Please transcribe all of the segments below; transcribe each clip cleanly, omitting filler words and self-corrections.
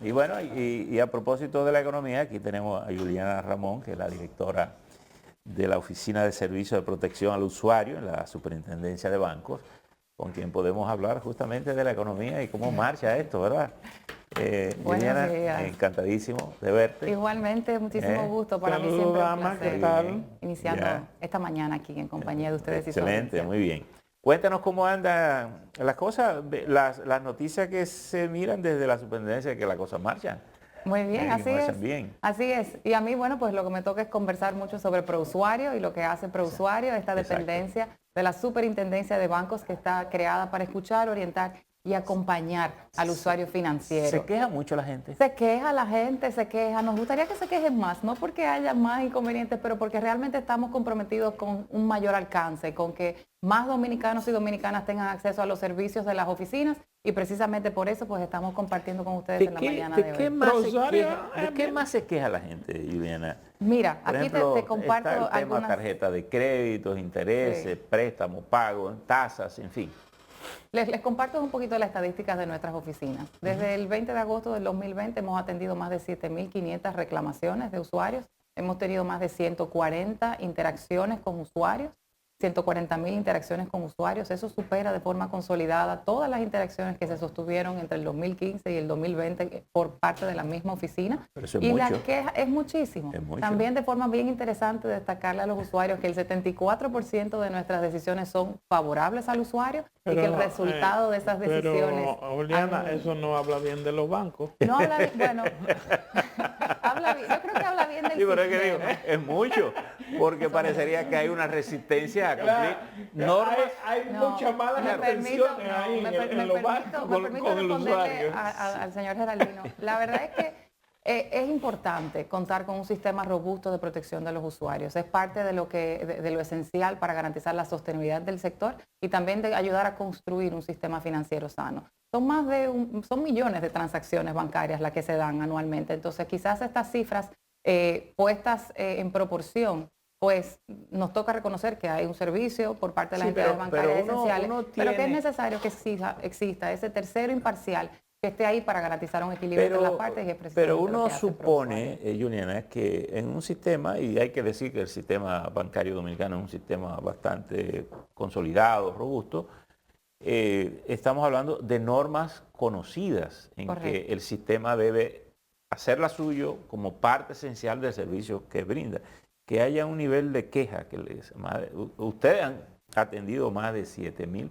Y bueno, y a propósito de la economía, aquí tenemos a Juliana Ramón, que es la directora de la Oficina de Servicios de Protección al Usuario en la Superintendencia de Bancos, con quien podemos hablar justamente de la economía y cómo marcha esto, ¿verdad? Buenos Juliana, días. encantadísimo de verte. Igualmente, muchísimo gusto. Para mí Saludos, siempre un dama, ¿qué placer. tal? Iniciando Ya. esta mañana aquí en compañía de ustedes y su Excelente, audiencia. muy bien. Cuéntanos cómo andan las cosas, las noticias que se miran desde la superintendencia, que las cosas marchan. Muy bien, que así marchan es. bien. Así es. Y a mí, bueno, pues lo que me toca es conversar mucho sobre Prousuario y lo que hace Prousuario, esta Exacto. dependencia de la Superintendencia de Bancos que está creada para escuchar, orientar y acompañar al usuario financiero. Se queja mucho la gente. Se queja la gente, se queja. Nos gustaría que se quejen más, no porque haya más inconvenientes, pero porque realmente estamos comprometidos con un mayor alcance, con que más dominicanos y dominicanas tengan acceso a los servicios de las oficinas y precisamente por eso pues estamos compartiendo con ustedes en la mañana de hoy. ¿De qué más se queja la gente, Juliana? Mira, Por aquí ejemplo, te comparto está el tema algunas... tarjeta de créditos, intereses, préstamos, pagos, tasas, en fin. Les comparto un poquito las estadísticas de nuestras oficinas. Desde el 20 de agosto del 2020 hemos atendido más de 7.500 reclamaciones de usuarios. Hemos tenido más de 140 interacciones con usuarios, 140.000 interacciones con usuarios. Eso supera de forma consolidada todas las interacciones que se sostuvieron entre el 2015 y el 2020 por parte de la misma oficina. Pero eso es y mucho. la queja es muchísimo. Es mucho. También de forma bien interesante destacarle a los usuarios que el 74% de nuestras decisiones son favorables al usuario y que el resultado de esas decisiones... Pero, Juliana, eso no habla bien de los bancos. No habla bien, bueno, habla bien, yo creo que habla bien del Sí, pero es que digo, sistema. es mucho, porque parecería que hay una resistencia a cumplir normas. Hay No, muchas malas me permito, intenciones ahí me en los bancos con permito el responderle usuario. al señor Geraldino. La verdad es que es importante contar con un sistema robusto de protección de los usuarios. Es parte de de lo esencial para garantizar la sostenibilidad del sector y también de ayudar a construir un sistema financiero sano. Son millones de transacciones bancarias las que se dan anualmente. Entonces, quizás estas cifras puestas en proporción, pues nos toca reconocer que hay un servicio por parte de las entidades bancarias esenciales, pero que es necesario que exista ese tercero imparcial que esté ahí para garantizar un equilibrio entre las partes y es precisamente Pero lo uno que hace supone, Juliana, que en un sistema, y hay que decir que el sistema bancario dominicano es un sistema bastante consolidado, robusto, estamos hablando de normas conocidas en Correcto. que el sistema debe hacerla suyo como parte esencial del servicio que brinda. Que haya un nivel de queja, ustedes han atendido más de 7.000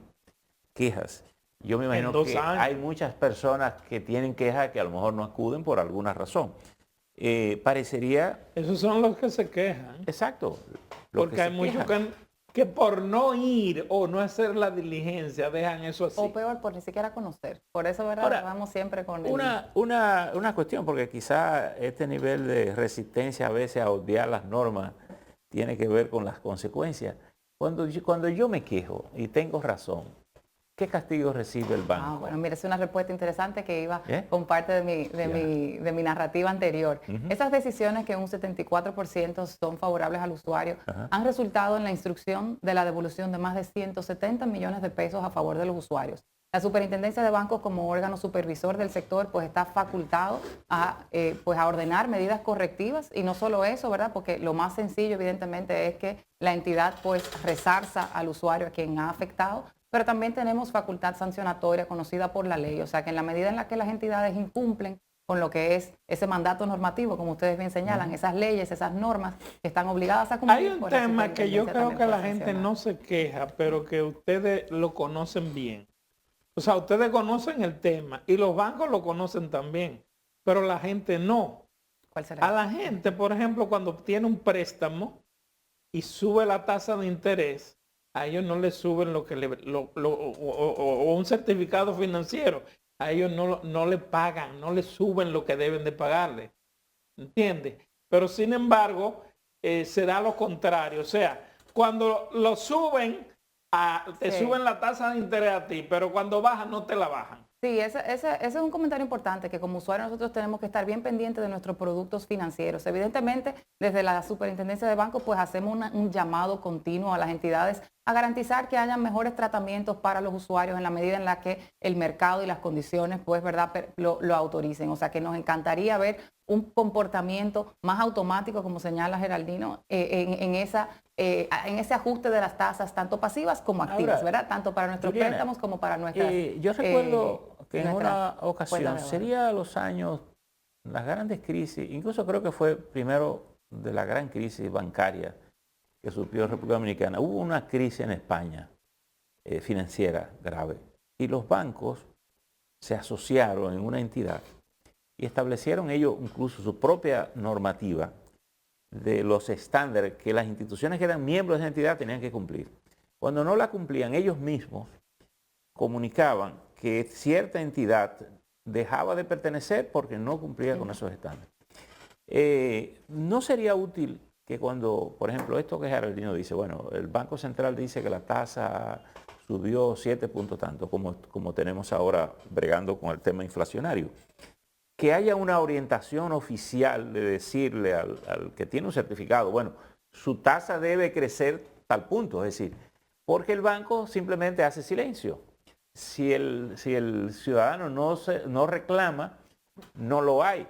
quejas. Yo me imagino que hay muchas personas que tienen quejas que a lo mejor no acuden por alguna razón. Parecería... Esos son los que se quejan. Exacto. Porque hay muchos que por no ir o no hacer la diligencia dejan eso así. O peor, por ni siquiera conocer. Por eso, ¿verdad? Ahora, vamos siempre con una cuestión, porque quizá este nivel de resistencia a veces a obviar las normas tiene que ver con las consecuencias. Cuando yo me quejo y tengo razón, ¿qué castigo recibe el banco? Bueno, mira, es una respuesta interesante que iba con parte de mi narrativa anterior. Esas decisiones que un 74% son favorables al usuario han resultado en la instrucción de la devolución de más de 170 millones de pesos a favor de los usuarios. La Superintendencia de Bancos como órgano supervisor del sector pues está facultado a ordenar medidas correctivas y no solo eso, ¿verdad? Porque lo más sencillo evidentemente es que la entidad pues resarza al usuario a quien ha afectado, pero también tenemos facultad sancionatoria conocida por la ley, o sea que en la medida en la que las entidades incumplen con lo que es ese mandato normativo, como ustedes bien señalan, esas leyes, esas normas que están obligadas a cumplir. Hay un tema que yo creo que la gente no se queja, pero que ustedes lo conocen bien. O sea, ustedes conocen el tema y los bancos lo conocen también, pero la gente no. ¿Cuál será? A la gente, por ejemplo, cuando obtiene un préstamo y sube la tasa de interés, a ellos no les suben o un certificado financiero, a ellos no le pagan, no le suben lo que deben de pagarle, ¿entiendes? Pero sin embargo, se da lo contrario, o sea, cuando lo suben, te suben la tasa de interés a ti, pero cuando bajan no te la bajan. Sí, ese es un comentario importante, que como usuarios nosotros tenemos que estar bien pendientes de nuestros productos financieros. Evidentemente, desde la Superintendencia de Bancos, pues hacemos un llamado continuo a las entidades a garantizar que haya mejores tratamientos para los usuarios en la medida en la que el mercado y las condiciones, pues, ¿verdad?, lo autoricen. O sea, que nos encantaría ver un comportamiento más automático, como señala Geraldino, en ese ajuste de las tasas, tanto pasivas como activas, ahora, ¿verdad? Tanto para nuestros préstamos como para nuestras... yo recuerdo que en una ocasión, sería los años, las grandes crisis, incluso creo que fue primero de la gran crisis bancaria que sufrió República Dominicana, hubo una crisis en España financiera grave y los bancos se asociaron en una entidad y establecieron ellos incluso su propia normativa de los estándares que las instituciones que eran miembros de esa entidad tenían que cumplir. Cuando no la cumplían, ellos mismos comunicaban que cierta entidad dejaba de pertenecer porque no cumplía con esos estándares. No sería útil que cuando, por ejemplo, esto que Geraldino dice, bueno, el Banco Central dice que la tasa subió 7 puntos tanto, como tenemos ahora bregando con el tema inflacionario. Que haya una orientación oficial de decirle al que tiene un certificado, bueno, su tasa debe crecer tal punto, es decir, porque el banco simplemente hace silencio. Si el ciudadano no reclama, no lo hay.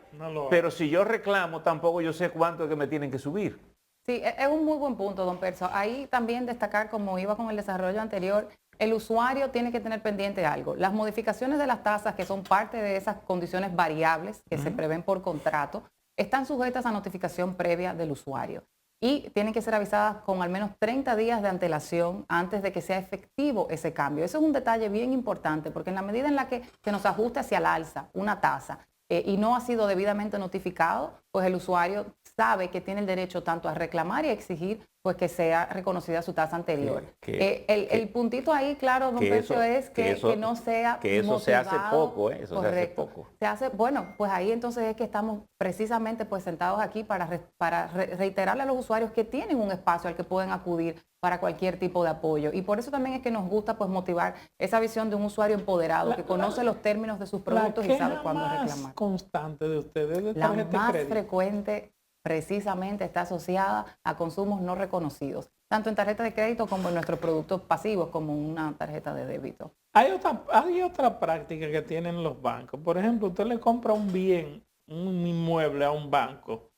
Pero si yo reclamo, tampoco yo sé cuánto es que me tienen que subir. Sí, es un muy buen punto, don Perso. Ahí también destacar, como iba con el desarrollo anterior, el usuario tiene que tener pendiente algo. Las modificaciones de las tasas, que son parte de esas condiciones variables que se prevén por contrato, están sujetas a notificación previa del usuario y tienen que ser avisadas con al menos 30 días de antelación antes de que sea efectivo ese cambio. Eso es un detalle bien importante, porque en la medida en la que se nos ajuste hacia el alza una tasa y no ha sido debidamente notificado, pues el usuario sabe que tiene el derecho tanto a reclamar y a exigir pues que sea reconocida su tasa anterior. El puntito ahí, claro, don Percio, es que no sea que eso se hace poco, eso correcto. se hace poco. Se hace, bueno, pues ahí entonces es que estamos precisamente pues sentados aquí para reiterarle a los usuarios que tienen un espacio al que pueden acudir para cualquier tipo de apoyo. Y por eso también es que nos gusta pues motivar esa visión de un usuario empoderado que conoce los términos de sus productos y sabe cuándo reclamar. La más constante de ustedes de la más frecuente precisamente está asociada a consumos no reconocidos, tanto en tarjeta de crédito como en nuestros productos pasivos, como una tarjeta de débito. Hay otra práctica que tienen los bancos. Por ejemplo, usted le compra un bien, un inmueble a un banco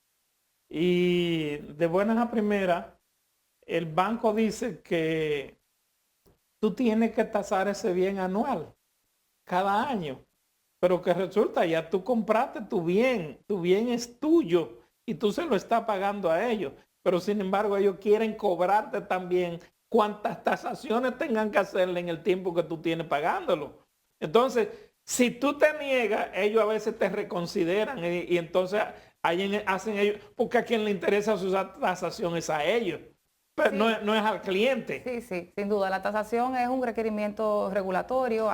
y de buenas a primeras el banco dice que tú tienes que tasar ese bien anual, cada año. Pero que resulta, ya tú compraste tu bien es tuyo y tú se lo estás pagando a ellos. Pero sin embargo ellos quieren cobrarte también cuantas tasaciones tengan que hacerle en el tiempo que tú tienes pagándolo. Entonces, si tú te niegas, ellos a veces te reconsideran y entonces hacen ellos, porque a quien le interesa su tasación es a ellos. Pero sí. no es al cliente. Sí, sin duda. La tasación es un requerimiento regulatorio.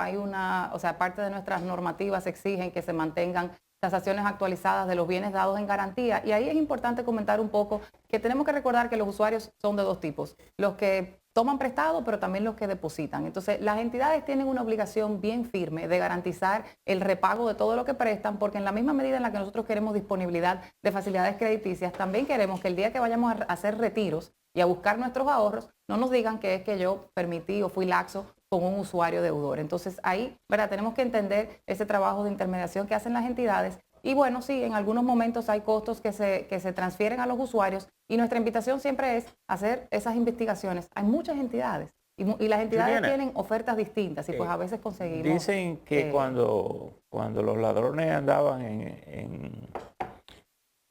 Parte de nuestras normativas exigen que se mantengan tasaciones actualizadas de los bienes dados en garantía. Y ahí es importante comentar un poco que tenemos que recordar que los usuarios son de dos tipos. Los que toman prestado, pero también los que depositan. Entonces, las entidades tienen una obligación bien firme de garantizar el repago de todo lo que prestan, porque en la misma medida en la que nosotros queremos disponibilidad de facilidades crediticias, también queremos que el día que vayamos a hacer retiros y a buscar nuestros ahorros, no nos digan que es que yo permití o fui laxo con un usuario deudor. Entonces, ahí, ¿verdad?, tenemos que entender ese trabajo de intermediación que hacen las entidades. Y bueno, sí, en algunos momentos hay costos que se transfieren a los usuarios y nuestra invitación siempre es hacer esas investigaciones. Hay muchas entidades y las entidades tienen ofertas distintas y pues a veces conseguimos... Dicen que cuando los ladrones andaban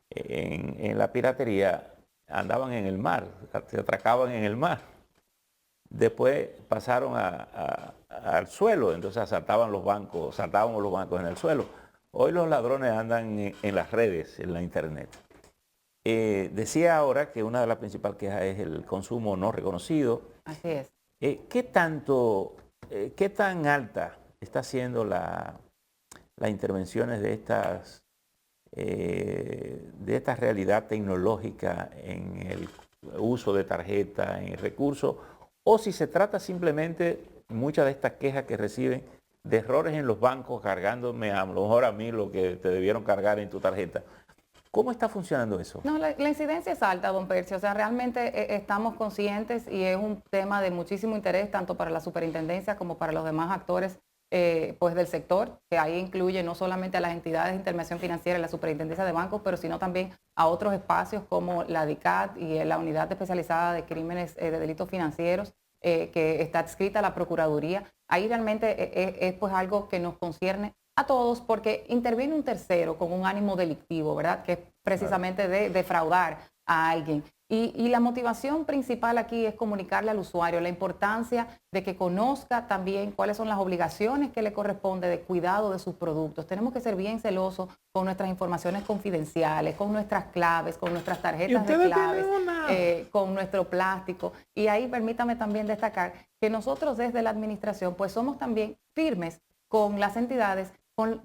en la piratería, andaban en el mar, se atracaban en el mar. Después pasaron al suelo, entonces saltábamos los bancos en el suelo. Hoy los ladrones andan en las redes, en la internet. Decía ahora que una de las principales quejas es el consumo no reconocido. Así es. ¿Qué tan alta está siendo las intervenciones de esta realidad tecnológica en el uso de tarjeta, en el recurso? O si se trata simplemente, muchas de estas quejas que reciben de errores en los bancos cargándome a lo mejor a mí lo que te debieron cargar en tu tarjeta. ¿Cómo está funcionando eso? No, la incidencia es alta, don Percio. O sea, realmente estamos conscientes y es un tema de muchísimo interés tanto para la superintendencia como para los demás actores pues del sector, que ahí incluye no solamente a las entidades de intervención financiera y la superintendencia de bancos, pero sino también a otros espacios como la DICAT y la Unidad Especializada de Crímenes de Delitos Financieros, que está adscrita a la Procuraduría. Ahí realmente es pues algo que nos concierne a todos porque interviene un tercero con un ánimo delictivo, ¿verdad? Que es precisamente de defraudar a alguien. Y la motivación principal aquí es comunicarle al usuario la importancia de que conozca también cuáles son las obligaciones que le corresponde de cuidado de sus productos. Tenemos que ser bien celosos con nuestras informaciones confidenciales, con nuestras claves, con nuestras tarjetas de claves, con nuestro plástico. Y ahí permítame también destacar que nosotros desde la administración pues somos también firmes con las entidades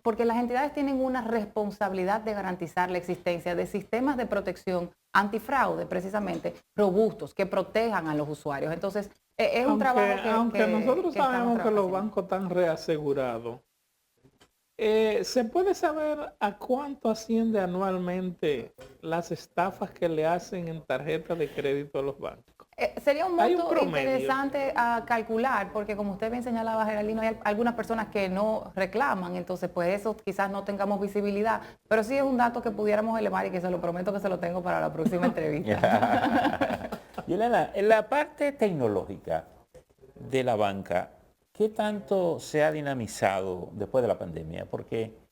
porque las entidades tienen una responsabilidad de garantizar la existencia de sistemas de protección antifraude, precisamente, robustos, que protejan a los usuarios. Entonces, es un trabajo que aunque nosotros sabemos que los bancos están reasegurados, ¿se puede saber a cuánto asciende anualmente las estafas que le hacen en tarjetas de crédito a los bancos? Sería un monto interesante a calcular, porque como usted bien señalaba, Geraldino, hay algunas personas que no reclaman, entonces pues eso quizás no tengamos visibilidad, pero sí es un dato que pudiéramos elevar y que se lo prometo que se lo tengo para la próxima entrevista. Juliana, en la parte tecnológica de la banca, ¿qué tanto se ha dinamizado después de la pandemia? Porque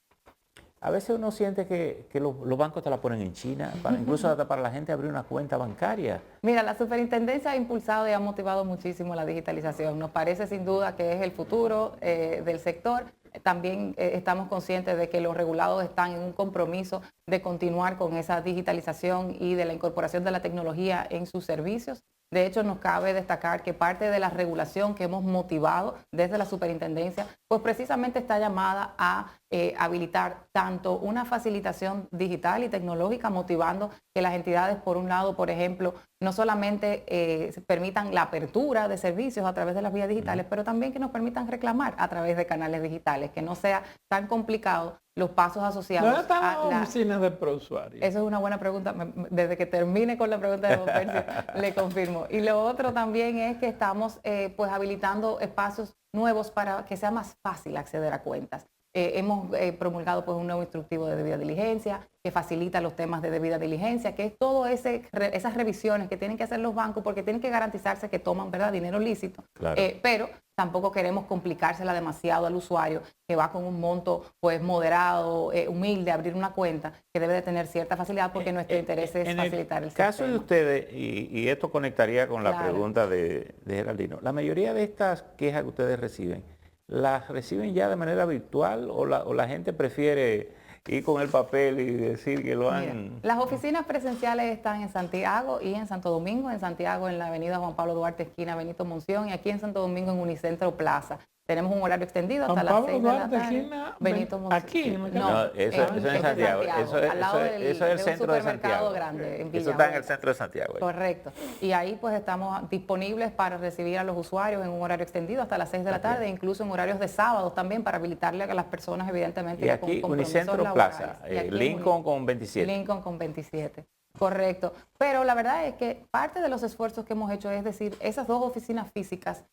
a veces uno siente que los bancos te la ponen en China, incluso hasta para la gente abrir una cuenta bancaria. Mira, la superintendencia ha impulsado y ha motivado muchísimo la digitalización. Nos parece sin duda que es el futuro del sector. También estamos conscientes de que los regulados están en un compromiso de continuar con esa digitalización y de la incorporación de la tecnología en sus servicios. De hecho, nos cabe destacar que parte de la regulación que hemos motivado desde la superintendencia, pues precisamente está llamada a habilitar tanto una facilitación digital y tecnológica, motivando que las entidades, por un lado, por ejemplo, no solamente permitan la apertura de servicios a través de las vías digitales, pero también que nos permitan reclamar a través de canales digitales, que no sea tan complicado los pasos asociados. ¿Dónde están las oficinas de prousuario? Esa es una buena pregunta. Desde que termine con la pregunta de don Percio, le confirmo. Y lo otro también es que estamos pues habilitando espacios nuevos para que sea más fácil acceder a cuentas. Hemos promulgado pues un nuevo instructivo de debida diligencia que facilita los temas de debida diligencia, que es todo esas revisiones que tienen que hacer los bancos porque tienen que garantizarse que toman, ¿verdad?, dinero lícito. Claro. Pero tampoco queremos complicársela demasiado al usuario que va con un monto pues moderado, humilde, a abrir una cuenta, que debe de tener cierta facilidad porque nuestro interés es facilitar el sistema. En el caso de ustedes, y esto conectaría con la pregunta de Geraldino, la mayoría de estas quejas que ustedes reciben, ¿las reciben ya de manera virtual o la gente prefiere ir con el papel y decir que lo han...? Mira, las oficinas presenciales están en Santiago y en Santo Domingo. En Santiago en la avenida Juan Pablo Duarte, esquina Benito Monción, y aquí en Santo Domingo en Unicentro Plaza. Tenemos un horario extendido hasta las 6 de la tarde. Benito Monción. Aquí, no, eso es en Santiago. Eso es el centro de Santiago. Grande, en eso está en el centro de Santiago. Correcto. Y ahí pues estamos disponibles para recibir a los usuarios en un horario extendido hasta las 6 de la tarde, incluso en horarios de sábados también, para habilitarle a las personas evidentemente y aquí con Unicentro Plaza, Lincoln con 27. Lincoln con 27. Correcto. Pero la verdad es que parte de los esfuerzos que hemos hecho, es decir, esas dos oficinas físicas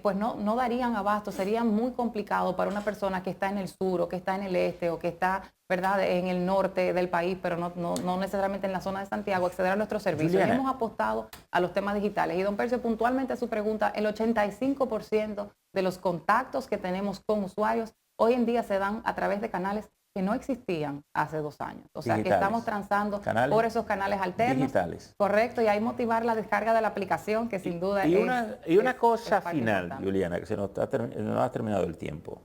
pues no darían abasto, sería muy complicado para una persona que está en el sur o que está en el este o que está, ¿verdad?, en el norte del país, pero no necesariamente en la zona de Santiago, acceder a nuestros servicios. Juliana. Hemos apostado a los temas digitales. Y don Percio, puntualmente a su pregunta, el 85% de los contactos que tenemos con usuarios hoy en día se dan a través de canales que no existían hace 2 años. O sea, digitales. Que estamos transando por esos canales alternos. Digitales. Correcto, y ahí motivar la descarga de la aplicación, que sin duda y una cosa final, importante. Juliana, que se nos ha terminado el tiempo.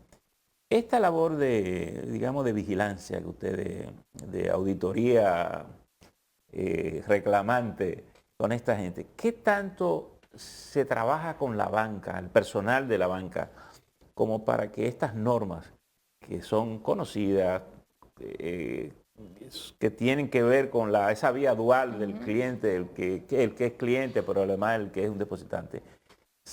Esta labor de, digamos, de vigilancia que ustedes, de auditoría reclamante con esta gente, ¿qué tanto se trabaja con la banca, el personal de la banca, como para que estas normas que son conocidas, que tienen que ver con esa vía dual del cliente, el que es cliente, pero además el que es un depositante,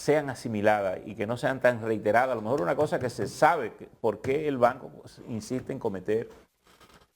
sean asimiladas y que no sean tan reiteradas. A lo mejor una cosa que se sabe por qué el banco insiste en cometer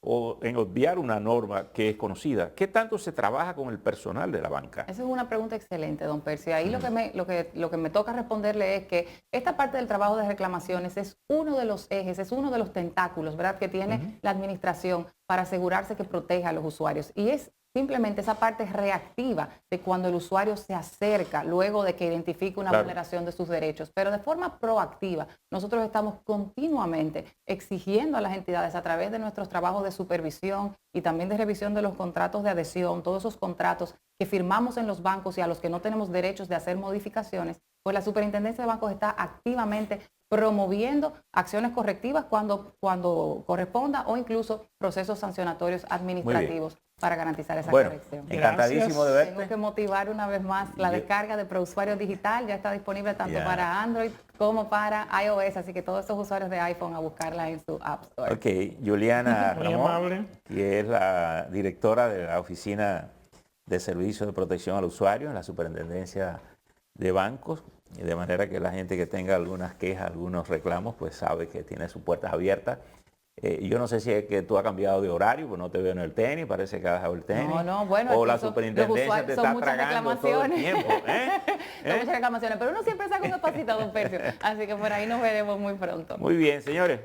o en obviar una norma que es conocida. ¿Qué tanto se trabaja con el personal de la banca? Esa es una pregunta excelente, don Percio. Ahí lo que me toca responderle es que esta parte del trabajo de reclamaciones es uno de los ejes, es uno de los tentáculos, ¿verdad?, que tiene la administración para asegurarse que proteja a los usuarios. Y es simplemente esa parte reactiva de cuando el usuario se acerca luego de que identifique una vulneración de sus derechos. Pero de forma proactiva, nosotros estamos continuamente exigiendo a las entidades a través de nuestros trabajos de supervisión y también de revisión de los contratos de adhesión, todos esos contratos que firmamos en los bancos y a los que no tenemos derechos de hacer modificaciones, pues la Superintendencia de Bancos está activamente promoviendo acciones correctivas cuando corresponda o incluso procesos sancionatorios administrativos para garantizar esa corrección. Encantadísimo de verte. Tengo que motivar una vez más la descarga de ProUsuario Digital, ya está disponible tanto para Android como para iOS, así que todos estos usuarios de iPhone a buscarla en su App Store. Ok, Juliana Ramón, que es la directora de la Oficina de Servicios de Protección al Usuario en la Superintendencia de Bancos, de manera que la gente que tenga algunas quejas, algunos reclamos, pues sabe que tiene sus puertas abiertas. Yo no sé si es que tú has cambiado de horario, pues no te veo en el tenis, parece que has dejado el tenis. Bueno, o la superintendencia te está tragando todo el tiempo. Son muchas reclamaciones, pero uno siempre saca un espacito, don Percio. Así que por ahí nos veremos muy pronto. Muy bien, señores.